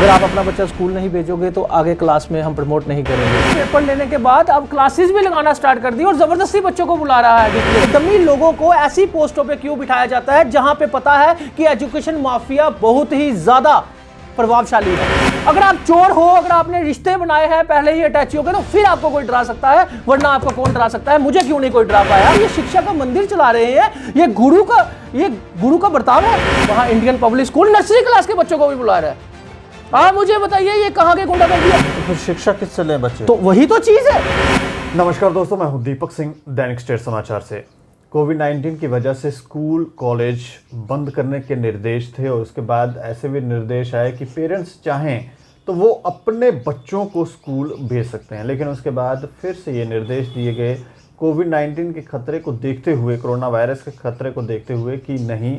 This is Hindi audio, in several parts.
अगर आप अपना बच्चा स्कूल नहीं भेजोगे तो आगे क्लास में हम प्रमोट नहीं करेंगे। पेपर लेने के बाद अब क्लासेस भी लगाना स्टार्ट कर दी और जबरदस्ती बच्चों को बुला रहा है। डमी लोगों को ऐसी पोस्टों पे क्यों बिठाया जाता है जहां पे पता है कि एजुकेशन माफिया बहुत ही ज्यादा प्रभावशाली है। अगर आप चोर हो, अगर आपने रिश्ते बनाए हैं पहले ही अटैची हो गए, तो फिर आपको कोई डरा सकता है, वरना आपको कौन डरा सकता है? मुझे क्यों नहीं कोई डरा पाया? ये शिक्षा का मंदिर चला रहे हैं, ये गुरु का बर्ताव है। वहां Indian public school nursery class के बच्चों को भी बुला रहा है। आप मुझे बताइए ये कहां के गुंडागर्दी है? तो फिर शिक्षा किससे लें बच्चे? तो वही तो चीज है। नमस्कार दोस्तों, मैं हूं दीपक सिंह, दैनिक स्टेट समाचार से। कोविड-19 की वजह से स्कूल कॉलेज बंद करने के निर्देश थे और उसके बाद ऐसे भी निर्देश आए कि पेरेंट्स चाहें तो वो अपने बच्चों को स्कूल भेज सकते हैं, लेकिन उसके बाद फिर से ये निर्देश दिए गए कोविड-19 के खतरे को देखते हुए, कोरोना वायरस के खतरे को देखते हुए कि नहीं,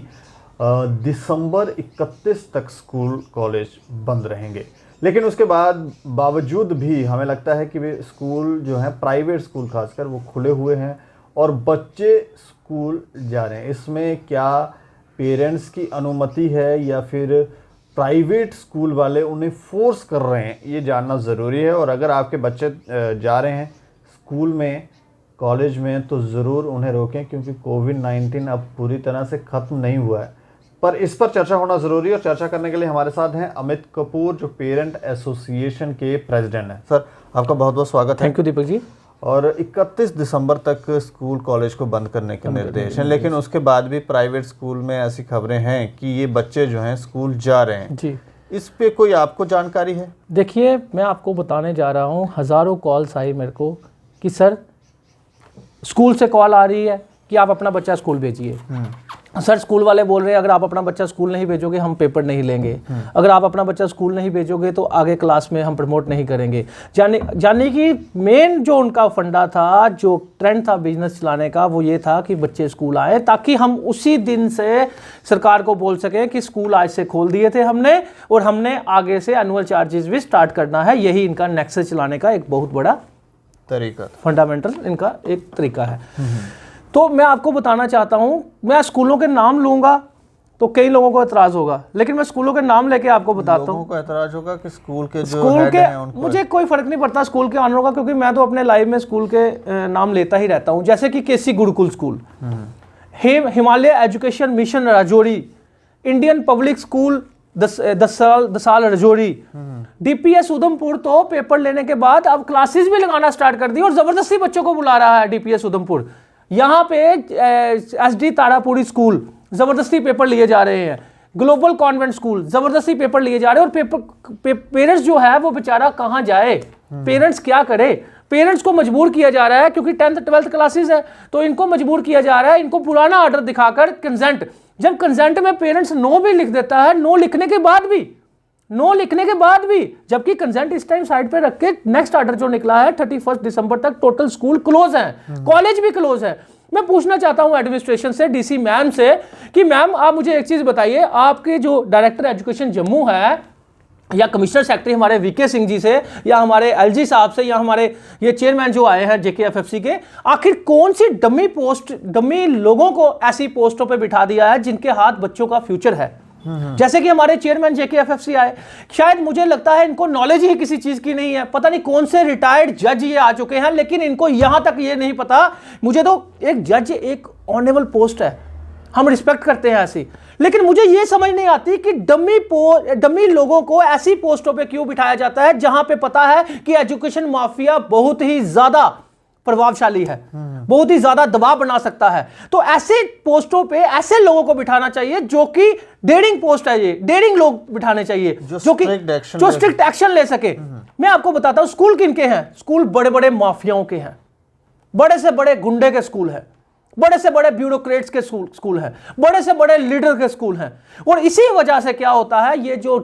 दिसंबर 31 तक स्कूल कॉलेज बंद रहेंगे। लेकिन उसके बाद बावजूद भी हमें लगता है कि वे स्कूल जो हैं, प्राइवेट स्कूल खासकर, वो खुले हुए हैं और बच्चे स्कूल जा रहे हैं। इसमें क्या पेरेंट्स की अनुमति है या फिर प्राइवेट स्कूल वाले उन्हें फोर्स कर रहे हैं, ये जानना ज़रूरी है। और अगर आपके बच्चे जा रहे हैं स्कूल में, कॉलेज में, तो ज़रूर उन्हें रोकें, क्योंकि कोविड-19 अब पूरी तरह से ख़त्म नहीं हुआ है। पर इस पर चर्चा होना ज़रूरी है और चर्चा करने के लिए हमारे साथ हैं अमित कपूर, जो पेरेंट एसोसिएशन के प्रेसिडेंट हैं। सर, आपका बहुत बहुत स्वागत है। Thank you Deepak ji. और 31 दिसंबर तक स्कूल कॉलेज को बंद करने के निर्देश हैं, लेकिन उसके बाद भी प्राइवेट स्कूल में ऐसी खबरें हैं कि ये बच्चे जो हैं स्कूल जा रहे हैं जी। इस पे कोई आपको जानकारी है? देखिए, मैं आपको बताने जा रहा हूँ, हज़ारों कॉल्स आई मेरे को कि सर स्कूल से कॉल आ रही है कि आप अपना बच्चा स्कूल भेजिए। सर स्कूल वाले बोल रहे हैं अगर आप अपना बच्चा स्कूल नहीं भेजोगे हम पेपर नहीं लेंगे। अगर आप अपना बच्चा स्कूल नहीं भेजोगे तो आगे क्लास में हम प्रमोट नहीं करेंगे। जाने कि मेन जो उनका फंडा था, जो ट्रेंड था बिजनेस चलाने का, वो ये था कि बच्चे स्कूल आए ताकि हम उसी दिन से सरकार को बोल सकें कि स्कूल आज से खोल दिए थे हमने और हमने आगे से एनुअल चार्जेस भी स्टार्ट करना है। यही इनका नेक्सस चलाने का एक बहुत बड़ा तरीका, फंडामेंटल इनका एक तरीका है। तो मैं आपको बताना चाहता हूं, मैं स्कूलों के नाम लूंगा तो कई लोगों को एतराज होगा, लेकिन मैं स्कूलों के नाम लेके आपको बताता हूं। लोगों को एतराज होगा कि स्कूल के जो स्कूल हेड के हैं उनको, मुझे कोई फर्क नहीं पड़ता स्कूल के ऑनरों का, क्योंकि मैं तो अपने लाइफ में स्कूल के नाम लेता ही रहता हूं। जैसे कि KC Gurukul school, Himalaya education mission Rajouri, Indian public school 10 साल राजौरी, डीपीएस उधमपुर तो पेपर लेने के बाद अब क्लासेस भी लगाना स्टार्ट कर दी और जबरदस्ती बच्चों को बुला रहा है डीपीएस उधमपुर। यहाँ पे एसडी तारापुरी स्कूल जबरदस्ती पेपर लिए जा रहे हैं, ग्लोबल कॉन्वेंट स्कूल जबरदस्ती पेपर लिए जा रहे हैं। और पेरेंट्स जो है वो बेचारा कहाँ जाए, पेरेंट्स क्या करे? पेरेंट्स को मजबूर किया जा रहा है, क्योंकि 10th 12th क्लासेस है तो इनको मजबूर किया जा रहा है, इनको पुराना ऑर्डर दिखाकर कंसेंट। जब कंसेंट में पेरेंट्स नो भी लिख देता है, नो लिखने के बाद भी, जबकि कंसेंट इस टाइम साइड पे रख के नेक्स्ट ऑर्डर जो निकला है 31 दिसंबर तक टोटल स्कूल क्लोज है, कॉलेज भी क्लोज है। मैं पूछना चाहता हूं एडमिनिस्ट्रेशन से, डीसी मैम से, कि मैम आप मुझे एक चीज बताइए, आपके जो डायरेक्टर एजुकेशन जम्मू है या कमिश्नर सेक्रेटरी हमारे वीके सिंह जी से या हमारे एलजी साहब से या हमारे ये चेयरमैन जो आए हैं जेकेएफएफसी के, आखिर कौन सी डमी लोगों को ऐसी पोस्टों पे बिठा दिया है जिनके हाथ बच्चों का फ्यूचर है? जैसे कि हमारे चेयरमैन जेकेएफएफसी आए, शायद मुझे लगता है इनको नॉलेज ही किसी चीज की नहीं है। पता नहीं कौन से रिटायर्ड जज ये आ चुके हैं, लेकिन इनको यहां तक ये नहीं पता। मुझे तो एक जज एक ऑनरेबल पोस्ट है, हम रिस्पेक्ट करते हैं ऐसी, लेकिन मुझे ये समझ नहीं आती कि डमी लोगों को ऐसी पोस्टों पे क्यों बिठाया जाता है जहां पे पता है कि एजुकेशन माफिया बहुत ही ज्यादा प्रभावशाली है, बहुत ही ज्यादा दबाव बना सकता है। तो ऐसे पोस्टों पे ऐसे लोगों को बिठाना चाहिए जो कि डेयरिंग पोस्ट है, ये डेयरिंग लोग बिठाने चाहिए जो स्ट्रिक्ट एक्शन ले सके। मैं आपको बताता हूं स्कूल किनके हैं, स्कूल बड़े बड़े माफियाओं के हैं, बड़े से बड़े गुंडे के स्कूल हैं, बड़े से बड़े ब्यूरोक्रेट्स के स्कूल हैं, बड़े से बड़े लीडर के स्कूल हैं। और इसी वजह से क्या होता है, ये जो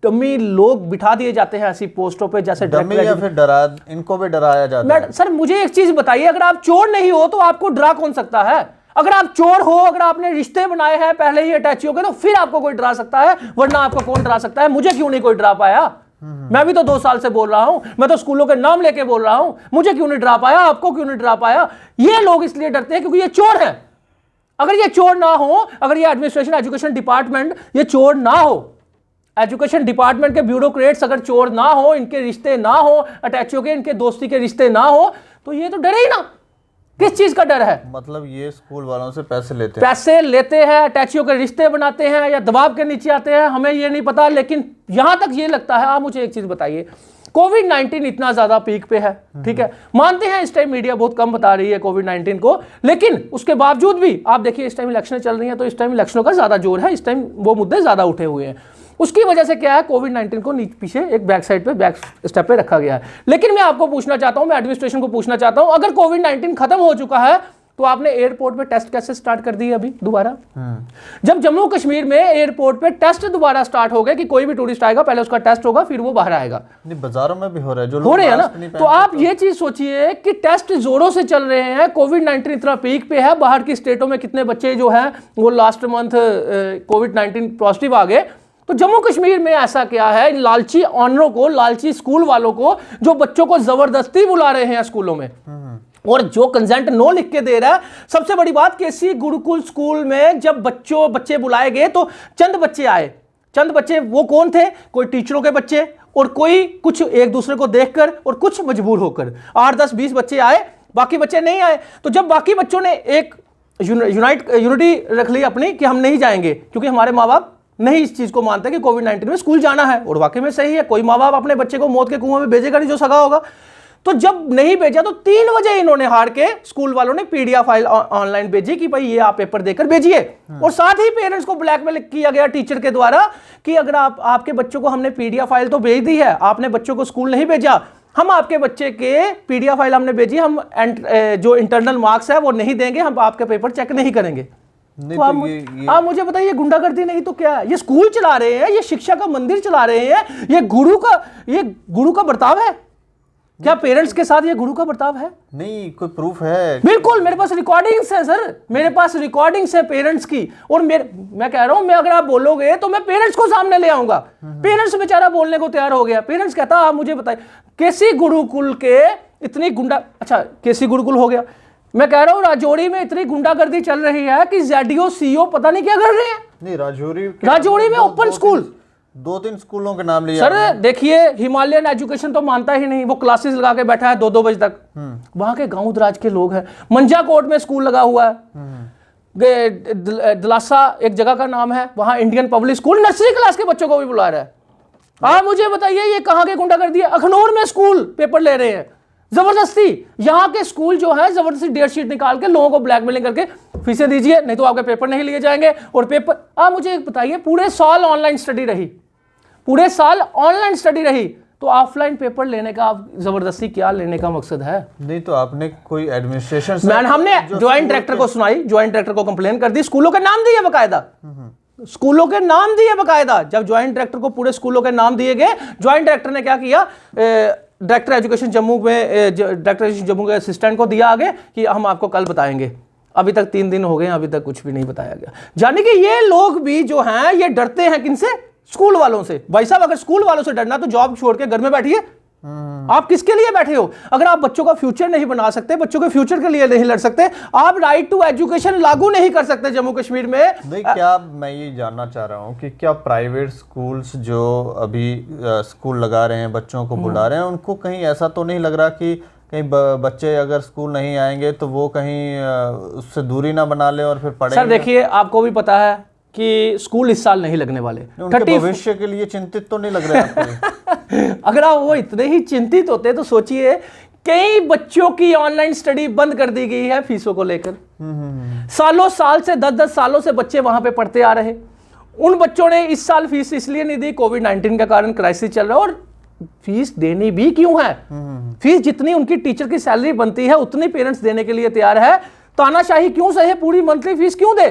डमी लोग बिठा दिए जाते हैं ऐसी पोस्टों पे, जैसे डमी या फिर इनको भी डराया जाता है। सर मुझे एक चीज बताइए, अगर आप चोर नहीं हो तो आपको डरा कौन सकता है? अगर आप चोर हो, अगर आपने रिश्ते बनाए हैं पहले ही अटैची हो गए, तो फिर आपको कोई डरा सकता है, वरना आपको कौन डरा सकता है? मुझे क्यों नहीं कोई डरा पाया? मैं भी तो 2 साल से बोल रहा हूं, मैं तो स्कूलों के नाम लेके बोल रहा हूं, मुझे क्यों नहीं डरा पाया? आपको क्यों नहीं डरा पाया? ये लोग इसलिए डरते हैं क्योंकि ये चोर हैं। अगर ये चोर ना हो, अगर ये एडमिनिस्ट्रेशन एजुकेशन डिपार्टमेंट ये चोर ना हो, एजुकेशन डिपार्टमेंट के ब्यूरोक्रेट्स अगर चोर ना हो, इनके रिश्ते ना हो, अटैचियों के इनके दोस्ती के रिश्ते ना हो, तो ये तो डरे ही ना। किस चीज का डर है? मतलब ये स्कूल वालों से पैसे लेते हैं, अटैचियों के रिश्ते बनाते हैं या दबाव के नीचे आते हैं, हमें ये नहीं पता। लेकिन यहां तक ये लगता है, आप मुझे एक चीज बताइए, कोविड-19 इतना ज्यादा पीक पे है, ठीक है, मानते हैं इस टाइम मीडिया बहुत कम बता रही है कोविड-19 को, लेकिन उसके बावजूद भी आप देखिए इस टाइम इलेक्शन चल रही है, तो इस टाइम इलेक्शनों का ज्यादा जोर है, इस टाइम वो मुद्दे ज्यादा उठे हुए हैं। उसकी वजह से क्या है, कोविड-19 को पीछे एक बैक साइड पे, बैक स्टेप पे रखा गया है। लेकिन मैं आपको पूछना चाहता हूं, मैं एडमिनिस्ट्रेशन को पूछना चाहता हूं, अगर कोविड-19 खत्म हो चुका है तो आपने एयरपोर्ट पे टेस्ट कैसे स्टार्ट कर दिए अभी दोबारा? जब जम्मू कश्मीर में एयरपोर्ट पे टेस्ट दोबारा स्टार्ट हो गए कि कोई भी टूरिस्ट आएगा पहले उसका टेस्ट होगा फिर वो बाहर आएगा। नहीं, बाजारों में भी हो रहा है, जो हो रहे हैं ना। तो आप ये चीज सोचिए कि टेस्ट जोरों से चल रहे हैं, कोविड-19 इतना पीक पे है, बाहर की स्टेटों में कितने बच्चे जो हैं वो लास्ट मंथ कोविड-19 पॉजिटिव आ गए। तो जम्मू कश्मीर में ऐसा क्या है, इन लालची ऑनरों को, लालची स्कूल वालों को, जो बच्चों को जबरदस्ती बुला रहे हैं स्कूलों में और जो कंसेंट नो लिख के दे रहा है। सबसे बड़ी बात, केसी गुरुकुल स्कूल में जब बच्चे बुलाए गए तो चंद बच्चे आए। चंद बच्चे वो कौन थे? कोई टीचरों के बच्चे और कोई कुछ एक दूसरे को देखकर और कुछ मजबूर होकर। 8, 10, 20 बच्चे आए, बाकी बच्चे नहीं आए। तो जब बाकी बच्चों ने एक यूनिटी रख ली अपनी कि हम नहीं जाएंगे क्योंकि हमारे माँ बाप नहीं इस चीज को मानते कि कोविड-19 में स्कूल जाना है, और वाकई में सही है, कोई माँ बाप अपने बच्चे को मौत के कुएं में भेजेगा नहीं जो सगा होगा। तो जब नहीं भेजा तो 3 बजे इन्होंने हार के स्कूल वालों ने पीडीएफ फाइल ऑनलाइन भेजी कि भाई ये आप पेपर देकर भेजिए, और साथ ही पेरेंट्स को ब्लैकमेल किया गया टीचर के द्वारा कि अगर आपके बच्चों को हमने पीडीएफ फाइल तो भेज दी है, आपने बच्चों को स्कूल नहीं भेजा, हम आपके बच्चे के पीडीएफ फाइल हमने भेजी, हम जो इंटरनल मार्क्स है वो नहीं देंगे, हम आपके पेपर चेक नहीं करेंगे। नहीं, तो आप मुझे बताइए, गुंडागर्दी नहीं तो क्या है? ये स्कूल चला रहे हैं, ये शिक्षा का मंदिर चला रहे हैं, ये गुरु का बर्ताव है क्या? पेरेंट्स के साथ ये गुरु का बर्ताव है? नहीं, कोई प्रूफ है? बिल्कुल, मेरे पास रिकॉर्डिंग्स है सर, मेरे पास रिकॉर्डिंग्स है पेरेंट्स की। और मैं कह रहा हूं, मैं अगर आप बोलोगे तो मैं पेरेंट्स को सामने ले आऊंगा। पेरेंट्स बेचारा बोलने को तैयार हो गया। पेरेंट्स कहता आप मुझे बताइए, केसी गुरुकुल के इतनी अच्छा केसी गुरुकुल हो गया, मैं कह रहा हूं राजौरी में इतनी गुंडागर्दी चल रही है कि जेडीओ सीईओ पता नहीं क्या कर रहे हैं। नहीं, राजौरी में ओपन स्कूल 2-3 स्कूलों के नाम लिया सर। देखिए, हिमालयन एजुकेशन तो मानता ही नहीं, वो क्लासेस लगा के बैठा है 2-2 बजे तक। वहां के गांव दराज के लोग हैं। मंजाकोट में स्कूल लगा हुआ है, दलासा एक जगह का नाम है, वहां Indian public school nursery class के बच्चों को भी बुला रहा है। आप मुझे बताइए ये कहां के गुंडागर्दी है? अखनूर में स्कूल पेपर ले रहे हैं जबरदस्ती। यहां के स्कूल जो है जबरदस्ती डेट शीट निकाल के लोगों को ब्लैकमेलिंग करके फीसें दीजिए नहीं तो आपके पेपर नहीं लिए जाएंगे। और पेपर, आप मुझे बताइए, पूरे साल ऑनलाइन स्टडी रही, पूरे साल ऑनलाइन स्टडी रही, तो ऑफलाइन पेपर लेने का आप जबरदस्ती क्या लेने का मकसद है? नहीं तो आपने कोई एडमिनिस्ट्रेशन से हमने ज्वाइंट डायरेक्टर को सुनाई, ज्वाइंट डायरेक्टर को कंप्लेन कर दी, स्कूलों के नाम दिए बकायदा, स्कूलों के नाम दिए बकायदा। जब ज्वाइंट डायरेक्टर को पूरे स्कूलों के नाम दिए गए, ज्वाइंट डायरेक्टर ने क्या किया, डायरेक्टर एजुकेशन जम्मू में, डायरेक्टर एजुकेशन जम्मू के असिस्टेंट को दिया आगे कि हम आपको कल बताएंगे। अभी तक 3 दिन हो गए, अभी तक कुछ भी नहीं बताया गया। यानी कि ये लोग भी जो हैं ये डरते हैं किनसे? स्कूल वालों से। भाई साहब, अगर स्कूल वालों से डरना तो जॉब छोड़ के घर में बैठिए। आप किसके लिए बैठे हो? अगर आप बच्चों का फ्यूचर नहीं बना सकते, बच्चों के फ्यूचर के लिए नहीं लड़ सकते, आप राइट टू एजुकेशन लागू नहीं कर सकते जम्मू कश्मीर में। नहीं, क्या मैं ये जानना चाह रहा हूँ कि क्या प्राइवेट स्कूल्स जो अभी स्कूल लगा रहे हैं, बच्चों को बुला रहे हैं, उनको कहीं ऐसा तो नहीं लग रहा कि कहीं बच्चे अगर स्कूल नहीं आएंगे तो वो कहीं उससे दूरी ना बना ले और फिर पढ़ेंगे? सर देखिए, आपको भी पता है कि स्कूल इस साल नहीं लगने वाले। भविष्य के लिए चिंतित तो नहीं लग रहे आपको? अगर आप वो इतने ही चिंतित होते तो सोचिए, कई बच्चों की ऑनलाइन स्टडी बंद कर दी गई है फीसों को लेकर। सालों साल से 10-10 सालों से बच्चे वहां पे पढ़ते आ रहे। उन बच्चों ने इस साल फीस इसलिए नहीं दी, कोविड-19 के कारण क्राइसिस चल रहा है, और फीस देनी भी क्यों है? फीस जितनी उनकी टीचर की सैलरी बनती है उतनी पेरेंट्स देने के लिए तैयार है। तानाशाही क्यों सहे? पूरी मंथली फीस क्यों दे?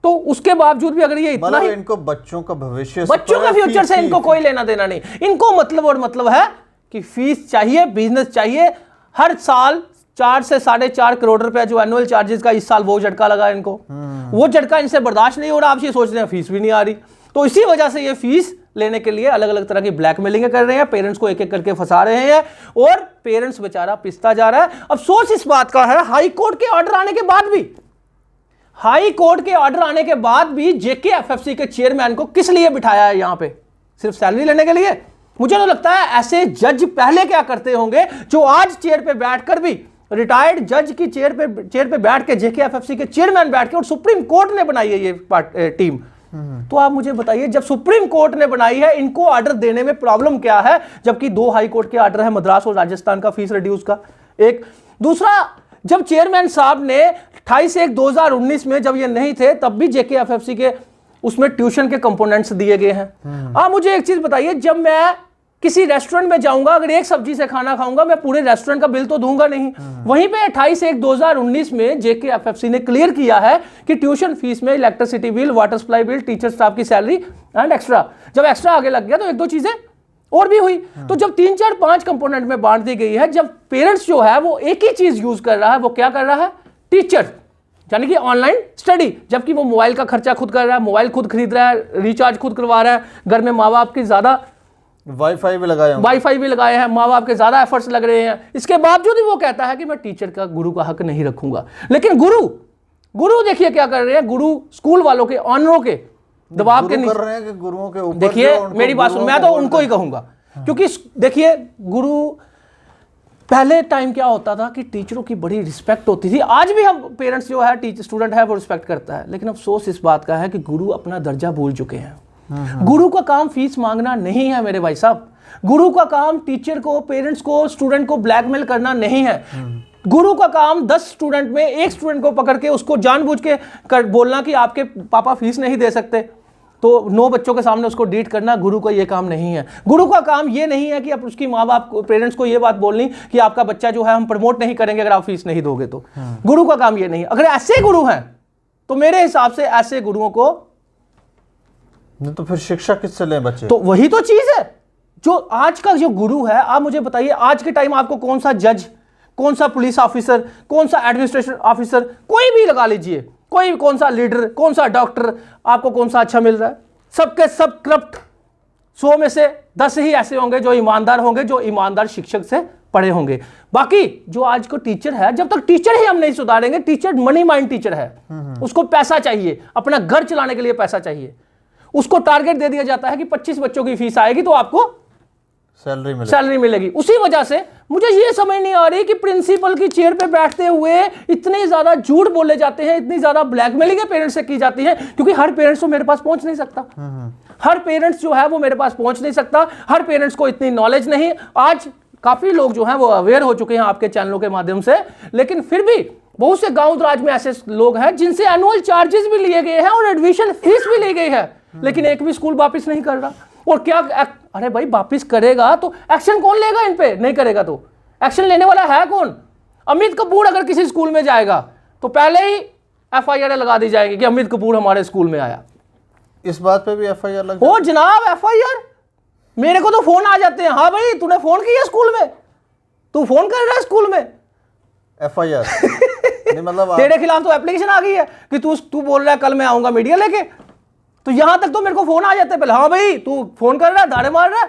तो उसके बावजूद भी अगर ये इतना ही, इनको बच्चों का भविष्य, बच्चों का फ्यूचर से इनको कोई लेना देना नहीं। इनको मतलब और मतलब है कि फीस चाहिए, बिजनेस चाहिए। हर साल 4 से 4.5 करोड़ रुपया जो एनुअल चार्जेस का इस साल वो झटका लगा इनको, वो झटका इनसे बर्दाश्त नहीं हो रहा। आप ये सोच रहे हैं फीस भी नहीं आ रही, तो इसी वजह से ये फीस लेने के लिए अलग अलग तरह की ब्लैकमेलिंग कर रहे हैं, पेरेंट्स को एक एक करके फंसा रहे हैं, और पेरेंट्स बेचारा पिसता जा रहा है। अफसोस इस बात का है, हाई कोर्ट के ऑर्डर आने के बाद भी, हाई कोर्ट के ऑर्डर आने के बाद भी जेकेएफएफसी के चेयरमैन को किस लिए बिठाया है यहां पे? सिर्फ सैलरी लेने के लिए? मुझे तो लगता है ऐसे जज पहले क्या करते होंगे जो आज चेयर पे बैठकर भी, रिटायर्ड जज की चेयर पे बैठ के, जेकेएफएफसी के चेयरमैन बैठ के, और सुप्रीम कोर्ट ने बनाई है ये टीम। तो आप मुझे बताइए, जब सुप्रीम कोर्ट ने बनाई है, इनको ऑर्डर देने में प्रॉब्लम क्या है? जबकि 2 हाई कोर्ट के ऑर्डर है, मद्रास और राजस्थान का फीस रिड्यूस का। एक दूसरा, जब चेयरमैन साहब ने 28/1/2019 में, जब ये नहीं थे, तब भी जेकेएफएफसी के उसमें ट्यूशन के कंपोनेंट्स दिए गए हैं। आप मुझे एक चीज बताइए, जब मैं किसी रेस्टोरेंट में जाऊंगा, अगर एक सब्जी से खाना खाऊंगा, मैं पूरे रेस्टोरेंट का बिल तो दूंगा नहीं। वहीं पे 28/1/2019 में जेकेएफएफसी ने क्लियर किया है कि ट्यूशन फीस में electricity bill, water supply bill, teacher staff की सैलरी एंड एक्स्ट्रा, जब एक्स्ट्रा आगे लग गया तो 1-2 चीजें और भी हुई। तो जब 3, 4, 5 कंपोनेंट में बांट दी गई है, जब पेरेंट्स जो है वो एक ही चीज यूज कर रहा है, वो क्या कर रहा है? टीचर, यानी कि ऑनलाइन स्टडी, जबकि वो मोबाइल का खर्चा खुद कर रहा है, मोबाइल खुद खरीद रहा है, रिचार्ज खुद करवा रहा है, घर में माँ बाप की ज्यादा वाईफाई भी लगाए हैं, माँ बाप के ज्यादा एफर्ट्स लग रहे हैं। इसके बावजूद भी वो कहता है कि मैं टीचर का, गुरु का हक नहीं रखूंगा। लेकिन गुरु देखिए क्या कर रहे हैं, गुरु स्कूल वालों के, ऑनरों के दबाव के कर रहे हैं कि गुरुओं के ऊपर, देखिए मेरी बात सुन, मैं तो उनको ही कहूंगा, क्योंकि देखिए गुरु, पहले टाइम क्या होता था कि टीचरों की बड़ी रिस्पेक्ट होती थी। आज भी हम पेरेंट्स जो है, टीचर स्टूडेंट है, वो रिस्पेक्ट करता है, लेकिन अफसोस इस बात का है कि गुरु अपना दर्जा भूल चुके हैं। गुरु का काम फीस मांगना नहीं है मेरे भाई साहब। गुरु का काम टीचर को, पेरेंट्स को, स्टूडेंट को ब्लैकमेल करना नहीं है। गुरु का काम 10 स्टूडेंट में 1 स्टूडेंट को पकड़ के उसको जानबूझ के बोलना कि आपके पापा फीस नहीं दे सकते, तो 9 बच्चों के सामने उसको डीट करना, गुरु का ये काम नहीं है। गुरु का काम ये नहीं है कि आप उसकी माँ बाप को, पेरेंट्स को ये बात बोलनी कि आपका बच्चा जो है हम प्रमोट नहीं करेंगे अगर आप फीस नहीं दोगे तो। गुरु का काम ये नहीं है। अगर ऐसे गुरु हैं तो मेरे हिसाब से ऐसे गुरुओं को, तो फिर शिक्षा किससे लें बच्चे? तो वही तो चीज है, जो आज का जो गुरु है। आप मुझे बताइए, आज के टाइम आपको कौन सा जज, कौन सा पुलिस ऑफिसर, कौन सा एडमिनिस्ट्रेशन ऑफिसर, कोई भी लगा लीजिए, कोई कौन सा लीडर, कौन सा डॉक्टर, आपको कौन सा अच्छा मिल रहा है? सबके सब करप्ट। 100 में से 10 ही ऐसे होंगे जो ईमानदार होंगे, जो ईमानदार शिक्षक से पढ़े होंगे। बाकी जो आज को टीचर है, जब तक टीचर ही हम नहीं सुधारेंगे, टीचर मनी माइंड टीचर है, उसको पैसा चाहिए, अपना घर चलाने के लिए पैसा चाहिए। उसको टारगेट दे दिया जाता है कि 25 बच्चों की फीस आएगी तो आपको सैलरी मिलेगी। उसी वजह से मुझे ये समझ नहीं आ रही कि प्रिंसिपल की चेयर पे बैठते हुए इतने ज्यादा झूठ बोले जाते हैं, इतनी ज्यादा ब्लैकमेलिंग पेरेंट्स से की जाती है, क्योंकि हर पेरेंट्स तो मेरे पास पहुंच नहीं सकता। हर पेरेंट्स जो है वो मेरे पास पहुंच नहीं सकता, हर पेरेंट्स को इतनी नॉलेज नहीं। आज काफी लोग जो हैं वो अवेयर हो चुके हैं आपके चैनलों के माध्यम से, लेकिन फिर भी बहुत से गांव दराज में ऐसे लोग हैं जिनसे एनुअल चार्जेस भी लिए गए हैं और एडमिशन फीस भी ली गई है, लेकिन एक भी स्कूल वापिस नहीं कर रहा। और क्या, अरे भाई वापिस करेगा तो एक्शन कौन लेगा इन पे? नहीं करेगा तो एक्शन लेने वाला है कौन? अमित कपूर अगर किसी स्कूल में जाएगा तो पहले ही एफआईआर लगा दी जाएगी कि अमित कपूर हमारे स्कूल में आया। इस बात पे भी एफआईआर लग, ओ जनाब एफआईआर, मेरे को तो फोन आ जाते हैं, हाँ भाई तूने फोन किया स्कूल में, तू फोन कर रहा है स्कूल में, एफआईआर नहीं मतलब तेरे खिलाफ तो एप्लीकेशन आ गई है कि तू बोल रहा है कल मैं आऊंगा मीडिया लेके। तो यहां तक तो मेरे को फोन आ जाते हैं पहले, हाँ भाई तू फोन कर रहा है, दाड़े मार रहा है।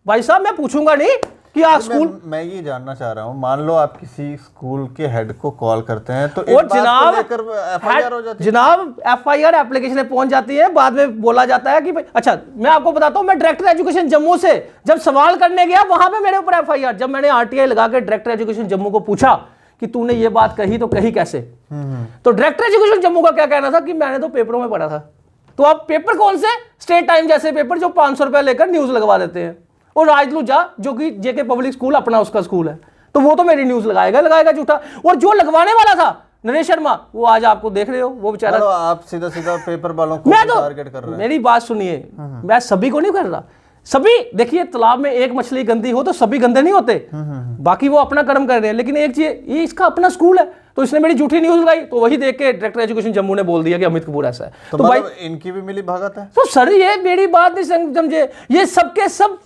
भाई साहब मैं पूछूंगा नहीं कि आप स्कूल, मैं ये जानना चाह रहा हूँ, मान लो आप किसी स्कूल के हेड को कॉल करते हैं तो और जनाब एफआईआर हो जाती है, जनाब एफआईआर एप्लीकेशन पहुंच जाती है, बाद में बोला जाता है कि भाई, अच्छा मैं आपको बताता हूं, मैं डायरेक्टर एजुकेशन जम्मू से जब सवाल करने गया वहां पे मेरे ऊपर एफआईआर, जब मैंने आरटीआई लगा के डायरेक्टर एजुकेशन जम्मू को पूछा कि तूने ये बात कही तो कही कैसे, तो डायरेक्टर एजुकेशन जम्मू का क्या कहना था कि मैंने तो पेपरों में पढ़ा था। तो आप पेपर कौन से, स्टेट टाइम जैसे पेपर जो 500 रुपया लेकर न्यूज लगवा देते हैं, और राजलू जा जो कि जेके पब्लिक स्कूल अपना उसका स्कूल है, तो वो तो मेरी न्यूज लगाएगा झूठा। और जो लगवाने वाला था नरेश शर्मा, वो आज आपको देख रहे हो, वो बेचारा, आप सीधा सीधा पेपर वालों को टारगेट कर रहे हैं। मेरी बात सुनिए, मैं सभी को नहीं कर रहा, सभी देखिए तालाब में एक मछली गंदी हो तो सभी गंदे नहीं होते, बाकी वो अपना कर्म कर रहे हैं, लेकिन एक चीज, ये इसका अपना स्कूल है तो इसने मेरी झूठी न्यूज लगाई, तो वही देख के डायरेक्टर एजुकेशन जम्मू ने बोल दिया कि अमित कपूर ऐसा है। तो भाई इनकी भी मिली भगत है। तो सर ये मेरी बात नहीं समझे, ये सबके सब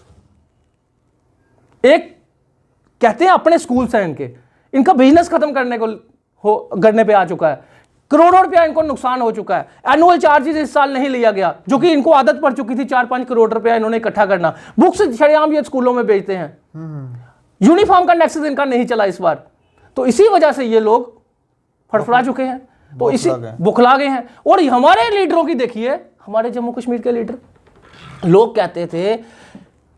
एक कहते हैं अपने स्कूल से, इनका बिजनेस खत्म करने पे आ चुका है, करोड़ों रुपया इनको नुकसान हो चुका है। एनुअल चार्जेस इस साल नहीं लिया गया, जो कि इनको आदत पड़ चुकी थी 4-5 करोड़ रुपया इन्होंने इकट्ठा करना। बुक्स शरेआम ये स्कूलों में बेचते हैं, यूनिफॉर्म का नेक्सेस इनका नहीं चला इस बार, तो इसी वजह से ये लोग फड़फड़ा चुके हैं, तो इसी बुखला गए हैं। और हमारे लीडरों की देखिए, हमारे जम्मू कश्मीर के लीडर लोग कहते थे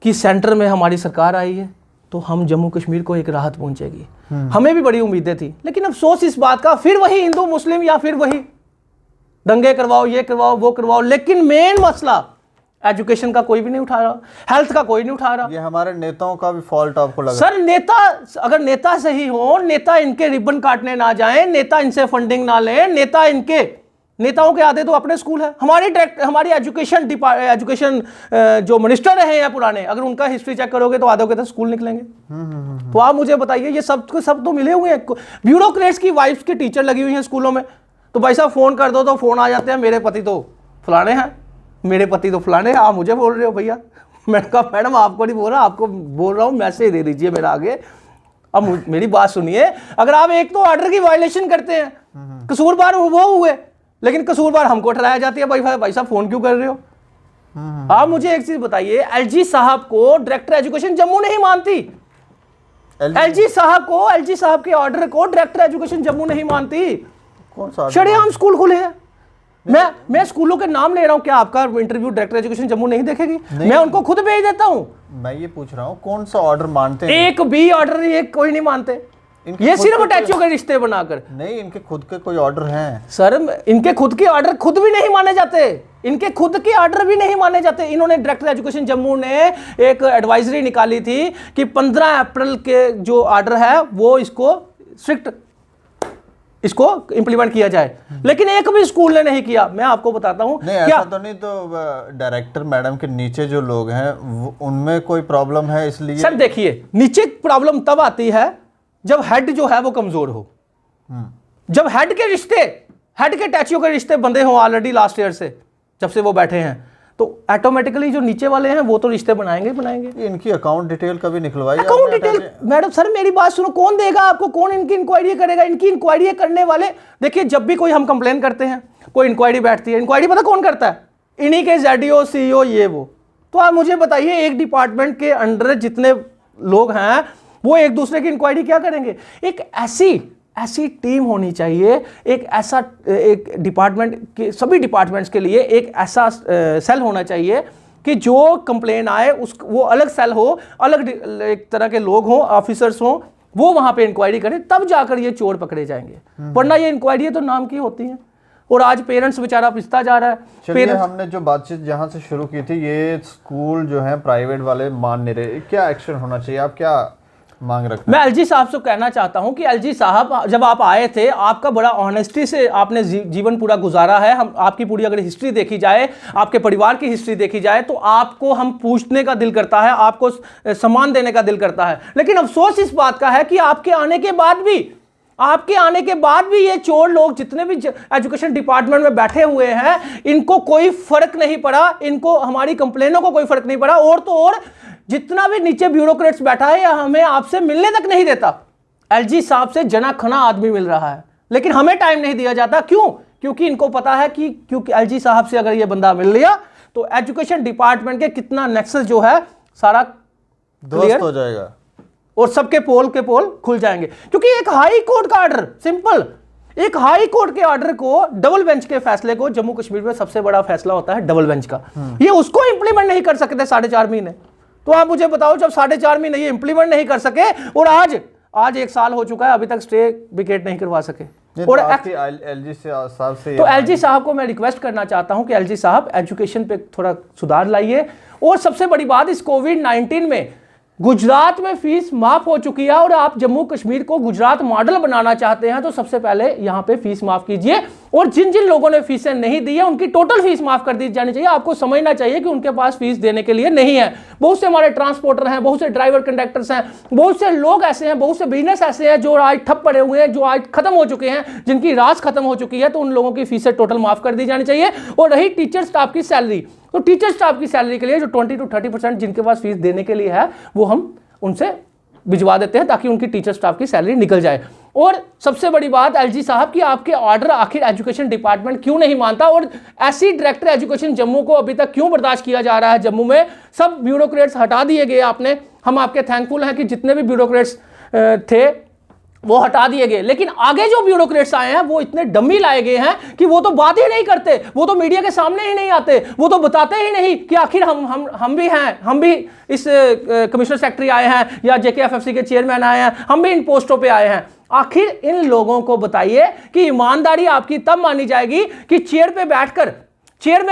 कि सेंटर में हमारी सरकार आई है तो हम जम्मू कश्मीर को एक राहत पहुंचेगी, हमें भी बड़ी उम्मीदें थी। लेकिन अफसोस इस बात का, फिर वही हिंदू मुस्लिम या फिर वही दंगे करवाओ, ये करवाओ, वो करवाओ, लेकिन मेन मसला एजुकेशन का कोई भी नहीं उठा रहा, हेल्थ का कोई नहीं उठा रहा। ये हमारे नेताओं का भी फॉल्ट आपको लगा? सर नेता, अगर नेता सही हो, नेता इनके रिबन काटने ना जाएं, नेता इनसे फंडिंग ना लें, नेताओं के आधे तो अपने स्कूल है। हमारी एजुकेशन जो मिनिस्टर रहे हैं पुराने, अगर उनका हिस्ट्री चेक करोगे तो आधे के तो स्कूल निकलेंगे। तो आप मुझे बताइए, ये सब तो मिले हुए हैं। ब्यूरोक्रेट्स की वाइफ्स की टीचर लगी हुई हैं स्कूलों में, तो भाई साहब फोन कर दो तो फोन आ जाते हैं, मेरे पति तो फलाने हैं, मेरे पति तो फलाने हैं, आप मुझे बोल रहे हो भैया। मैंने कहा मैडम आपको नहीं बोल रहा, आपको बोल रहा हूँ, मैसेज दे दीजिए मेरा आगे। अब मेरी बात सुनिए, अगर आप एक तो ऑर्डर की वायलेशन करते हैं, कसूरवार वो हुए, लेकिन कसूरवार हमको ठहराया जाती है, भाई साहब फोन क्यों कर रहे हो। आप मुझे एक चीज बताइए, एलजी साहब को डायरेक्टर एजुकेशन जम्मू नहीं मानती, एलजी साहब के ऑर्डर को डायरेक्टर एजुकेशन जम्मू नहीं मानती। कौन सा शरेआम स्कूल खुले हैं। मैं स्कूलों के नाम ले रहा हूं, क्या आपका इंटरव्यू डायरेक्टर एजुकेशन जम्मू नहीं देखेगी? मैं उनको खुद भेज देता हूं। मैं ये पूछ रहा हूं कौन सा ऑर्डर मानते हैं? एक भी ऑर्डर ये कोई नहीं मानते, ये सिर्फ अटैचियों के रिश्ते बनाकर। नहीं, इनके खुद के कोई ऑर्डर हैं सर, इनके खुद के ऑर्डर खुद भी नहीं माने जाते, इनके खुद के ऑर्डर भी नहीं माने जाते। इन्होंने डायरेक्टर एजुकेशन जम्मू ने एक एडवाइजरी निकाली थी कि 15 अप्रैल के जो ऑर्डर है वो इसको इंप्लीमेंट किया जाए, लेकिन एक भी स्कूल ने नहीं किया। मैं आपको बताता हूं, नहीं ऐसा तो नहीं, तो डायरेक्टर मैडम के नीचे जो लोग हैं उनमें कोई प्रॉब्लम है इसलिए? सर देखिए, नीचे प्रॉब्लम तब आती है जब हेड जो है वो कमजोर हो, जब हेड के टैचियों के रिश्ते बंधे हो ऑलरेडी लास्ट ईयर से, जब से वो बैठे हैं, तो ऑटोमेटिकली जो नीचे वाले हैं वो तो रिश्ते बनाएंगे। इनकी अकाउंट डिटेल कभी निकलवाई? अकाउंट डिटेल मैडम, सर मेरी बात सुनो, कौन देगा आपको? कौन इनकी इंक्वायरी करेगा? इनकी इंक्वायरी करने वाले, देखिए जब भी कोई हम कंप्लेन करते हैं, कोई इंक्वायरी बैठती है, इंक्वायरी पता कौन करता है? इन्हीं के ZDO CEO ये वो। तो आप मुझे बताइए, एक डिपार्टमेंट के अंडर जितने लोग हैं वो एक दूसरे की इंक्वायरी क्या करेंगे? एक ऐसी टीम होनी चाहिए, एक डिपार्टमेंट के, सभी डिपार्टमेंट्स के लिए एक ऐसा सेल होना चाहिए कि जो कंप्लेन आए वो अलग सेल हो, अलग एक तरह के लोग हों, ऑफिसर्स हों, वो वहां पे इंक्वायरी करें, तब जाकर ये चोर पकड़े जाएंगे। वरना ये इंक्वायरी तो नाम की होती हैं। और आज पेरेंट्स बेचारा पिसता जा रहा है। चलिए, हमने जो बातचीत जहां से शुरू की थी, ये स्कूल जो है प्राइवेट वाले मान नहीं रहे, क्या एक्शन होना चाहिए? आप क्या मांग रखते हैं? मैं एलजी साहब से कहना चाहता हूं कि एलजी साहब, जब आप आए थे, आपका बड़ा ऑनेस्टी से आपने जीवन पूरा गुजारा है। हम आपकी पूरी अगर हिस्ट्री देखी जाए, आपके परिवार की हिस्ट्री देखी जाए, तो आपको हम पूछने का दिल करता है, आपको सम्मान देने का दिल करता है। लेकिन अफसोस इस बात का है कि आपके आने के बाद भी ये चोर लोग जितने भी एजुकेशन डिपार्टमेंट में बैठे हुए हैं, इनको कोई फर्क नहीं पड़ा, इनको हमारी कंप्लेनों को कोई फर्क नहीं पड़ा। और तो और जितना भी नीचे ब्यूरोक्रेट्स बैठा है, हमें आपसे मिलने तक नहीं देता। एलजी साहब से जना खना आदमी मिल रहा है, लेकिन हमें टाइम नहीं दिया जाता। क्यों? क्योंकि इनको पता है कि क्योंकि एलजी साहब से अगर ये बंदा मिल लिया तो एजुकेशन डिपार्टमेंट के कितना नेक्सस जो है सारा क्लियर हो जाएगा और सबके पोल के पोल खुल जाएंगे। क्योंकि एक हाई कोर्ट का ऑर्डर, सिंपल, एक हाई कोर्ट के ऑर्डर को, डबल बेंच के फैसले को, जम्मू कश्मीर में सबसे बड़ा फैसला होता है डबल बेंच का, ये उसको इंप्लीमेंट नहीं कर सकते 4.5 महीने। तो आप मुझे बताओ, जब 4.5 महीने ये इंप्लीमेंट नहीं कर सके और आज 1 साल हो चुका है, अभी तक स्टे विकेट नहीं करवा सके। और एलजी साहब से, तो एलजी साहब को मैं रिक्वेस्ट करना चाहता हूं कि एलजी साहब एजुकेशन पे थोड़ा सुधार लाइए। और सबसे बड़ी बात, इस कोविड-19 में गुजरात में फीस माफ हो चुकी है और आप जम्मू कश्मीर को गुजरात मॉडल बनाना चाहते हैं, तो सबसे पहले यहां पे फीस माफ कीजिए। और जिन जिन लोगों ने फीसें नहीं दी है, उनकी टोटल फीस माफ कर दी जानी चाहिए। आपको समझना चाहिए कि उनके पास फीस देने के लिए नहीं है। बहुत से हमारे ट्रांसपोर्टर हैं, बहुत से ड्राइवर कंडक्टर्स हैं, बहुत से लोग ऐसे हैं, बहुत से बिजनेस ऐसे हैं जो आज ठप पड़े हुए हैं, जो आज खत्म हो चुके हैं, जिनकी रास खत्म हो चुकी है। तो उन लोगों की फीसें टोटल माफ कर दी जानी चाहिए। और रही टीचर स्टाफ की सैलरी, तो टीचर स्टाफ की सैलरी के लिए जो 20 to 30% जिनके पास फीस देने के लिए है, वो हम उनसे भिजवा देते हैं ताकि उनकी टीचर स्टाफ की सैलरी निकल जाए। और सबसे बड़ी बात एलजी साहब की, आपके ऑर्डर आखिर एजुकेशन डिपार्टमेंट क्यों नहीं मानता? और ऐसी डायरेक्टर एजुकेशन जम्मू को अभी तक क्यों बर्दाश्त किया जा रहा है? जम्मू में सब ब्यूरोक्रेट्स हटा दिए गए आपने। हम आपके थैंकफुल हैं कि जितने भी ब्यूरोक्रेट्स थे वो हटा दिए गए। लेकिन आगे जो ब्यूरोक्रेट्स आए हैं वो इतने डम्मी लाए गए हैं कि वो तो बात ही नहीं करते, वो तो मीडिया के सामने ही नहीं आते, वो तो बताते ही नहीं कि आखिर हम भी हैं, हम भी इस कमिश्नर सेक्रेटरी आए हैं या जेकेएफएफसी के चेयरमैन आए हैं, हम भी इन पोस्टों पे आए हैं। आखिर इन लोगों को बताइए कि ईमानदारी आपकी तब मानी जाएगी कि चेयर में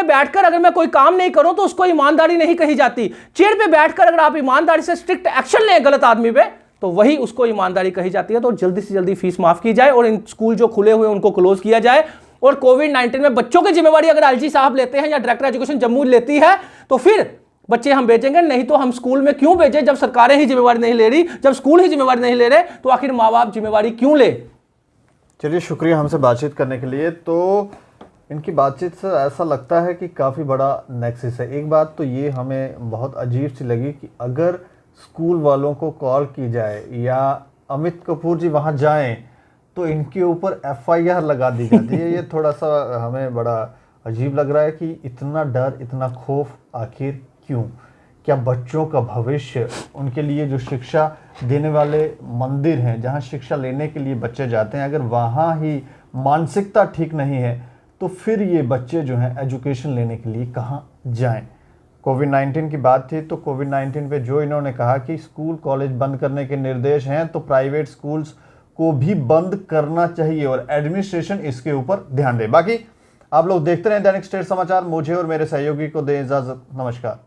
बैठकर अगर मैं कोई काम नहीं करूं तो उसको ईमानदारी नहीं कही जाती। चेयर पे बैठकर अगर आप ईमानदारी से स्ट्रिक्ट एक्शन लें गलत आदमी पे तो वही उसको ईमानदारी कही जाती है। तो जल्दी से जल्दी फीस माफ की जाए और इन स्कूल जो खुले हुए उनको क्लोज किया जाए। और कोविड-19 में बच्चों की जिम्मेवारी अगर एलजी साहब लेते हैं या डायरेक्टर एजुकेशन जम्मू लेती है तो फिर बच्चे हम भेजेंगे, नहीं तो हम स्कूल में क्यों भेजें जब सरकारें ही जिम्मेवारी नहीं ले रही, जब स्कूल ही जिम्मेवारी नहीं ले रहे तो आखिर माँ बाप जिम्मेवारी क्यों ले। चलिए, शुक्रिया हमसे बातचीत करने के लिए। तो इनकी बातचीत से ऐसा लगता है कि काफ़ी बड़ा नेक्सस है। एक बात तो ये हमें बहुत अजीब सी लगी कि अगर स्कूल वालों को कॉल की जाए या अमित कपूर जी वहाँ जाएं तो इनके ऊपर एफआईआर लगा दी जाती है। ये थोड़ा सा हमें बड़ा अजीब लग रहा है कि इतना डर, इतना खौफ आखिर क्यों? क्या बच्चों का भविष्य, उनके लिए जो शिक्षा देने वाले मंदिर हैं जहाँ शिक्षा लेने के लिए बच्चे जाते हैं, अगर वहाँ ही मानसिकता ठीक नहीं है तो फिर ये बच्चे जो हैं एजुकेशन लेने के लिए कहाँ जाएं? कोविड-19 की बात थी तो कोविड-19 पे जो इन्होंने कहा कि स्कूल कॉलेज बंद करने के निर्देश हैं तो प्राइवेट स्कूल्स को भी बंद करना चाहिए और एडमिनिस्ट्रेशन इसके ऊपर ध्यान दे। बाकी आप लोग देखते रहें दैनिक स्टेट समाचार। मुझे और मेरे सहयोगी को दें इजाजत। नमस्कार।